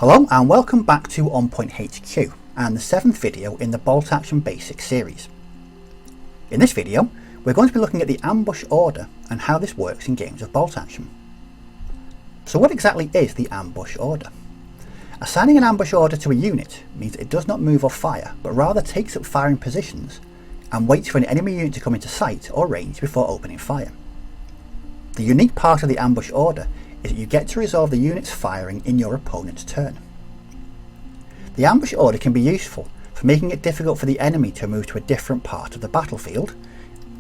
Hello and welcome back to On Point HQ and the 7th video in the Bolt Action Basics series. In this video we're going to be looking at the ambush order and how this works in games of bolt action. So what exactly is the ambush order? Assigning an ambush order to a unit means it does not move or fire, but rather takes up firing positions and waits for an enemy unit to come into sight or range before opening fire. The unique part of the ambush order is that you get to resolve the unit's firing in your opponent's turn. The ambush order can be useful for making it difficult for the enemy to move to a different part of the battlefield,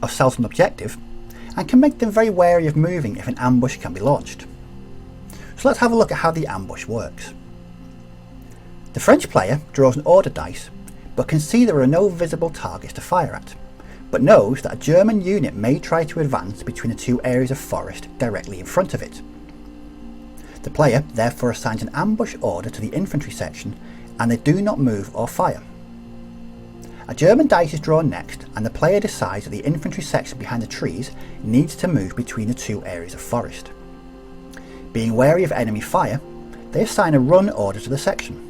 assault an objective, and can make them very wary of moving if an ambush can be launched. So let's have a look at how the ambush works. The French player draws an order dice, but can see there are no visible targets to fire at, but knows that a German unit may try to advance between the two areas of forest directly in front of it. The player therefore assigns an ambush order to the infantry section and they do not move or fire. A German dice is drawn next and the player decides that the infantry section behind the trees needs to move between the two areas of forest. Being wary of enemy fire, they assign a run order to the section.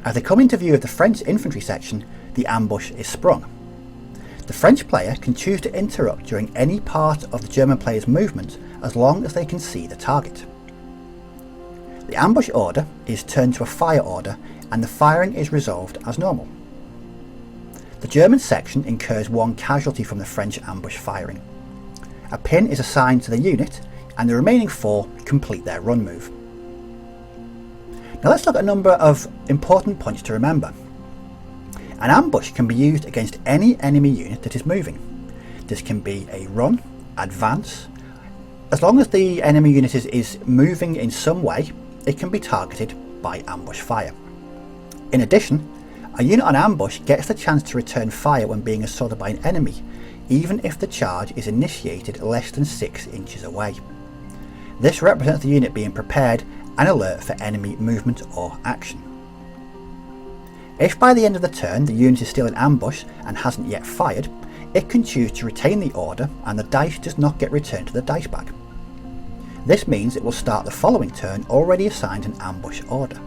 As they come into view of the French infantry section, the ambush is sprung. The French player can choose to interrupt during any part of the German player's movement as long as they can see the target. The ambush order is turned to a fire order and the firing is resolved as normal. The German section incurs one casualty from the French ambush firing. A pin is assigned to the unit and the remaining 4 complete their run move. Now let's look at a number of important points to remember. An ambush can be used against any enemy unit that is moving. This can be a run, advance. As long as the enemy unit is moving in some way, it can be targeted by ambush fire. In addition, a unit on ambush gets the chance to return fire when being assaulted by an enemy, even if the charge is initiated less than 6 inches away. This represents the unit being prepared and alert for enemy movement or action. If by the end of the turn the unit is still in ambush and hasn't yet fired, it can choose to retain the order and the dice does not get returned to the dice bag. This means it will start the following turn already assigned an ambush order.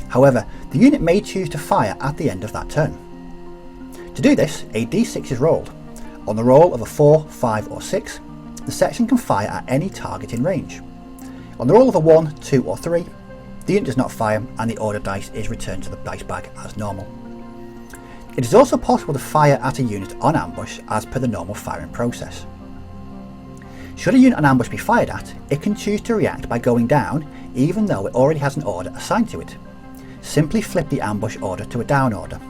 However, the unit may choose to fire at the end of that turn. To do this, a d6 is rolled. On the roll of a 4, 5 or 6, the section can fire at any target in range. On the roll of a 1, 2 or 3, the unit does not fire and the order dice is returned to the dice bag as normal. It is also possible to fire at a unit on ambush as per the normal firing process. Should a unit on ambush be fired at, it can choose to react by going down even though it already has an order assigned to it. Simply flip the ambush order to a down order.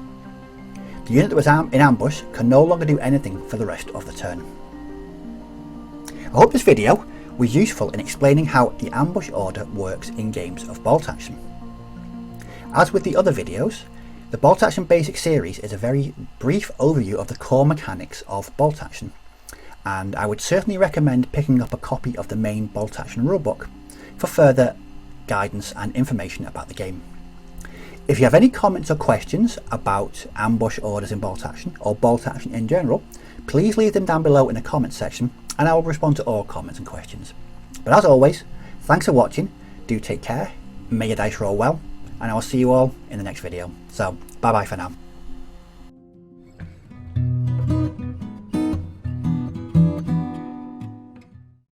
The unit that was in ambush can no longer do anything for the rest of the turn. I hope this video was useful in explaining how the ambush order works in games of bolt action. As with the other videos, the Bolt Action Basics series is a very brief overview of the core mechanics of bolt action, and I would certainly recommend picking up a copy of the main bolt action rulebook for further guidance and information about the game. If you have any comments or questions about ambush orders in bolt action or bolt action in general, please leave them down below in the comments section and I will respond to all comments and questions. But as always, thanks for watching, do take care, may your dice roll well, and I will see you all in the next video. So, bye bye for now.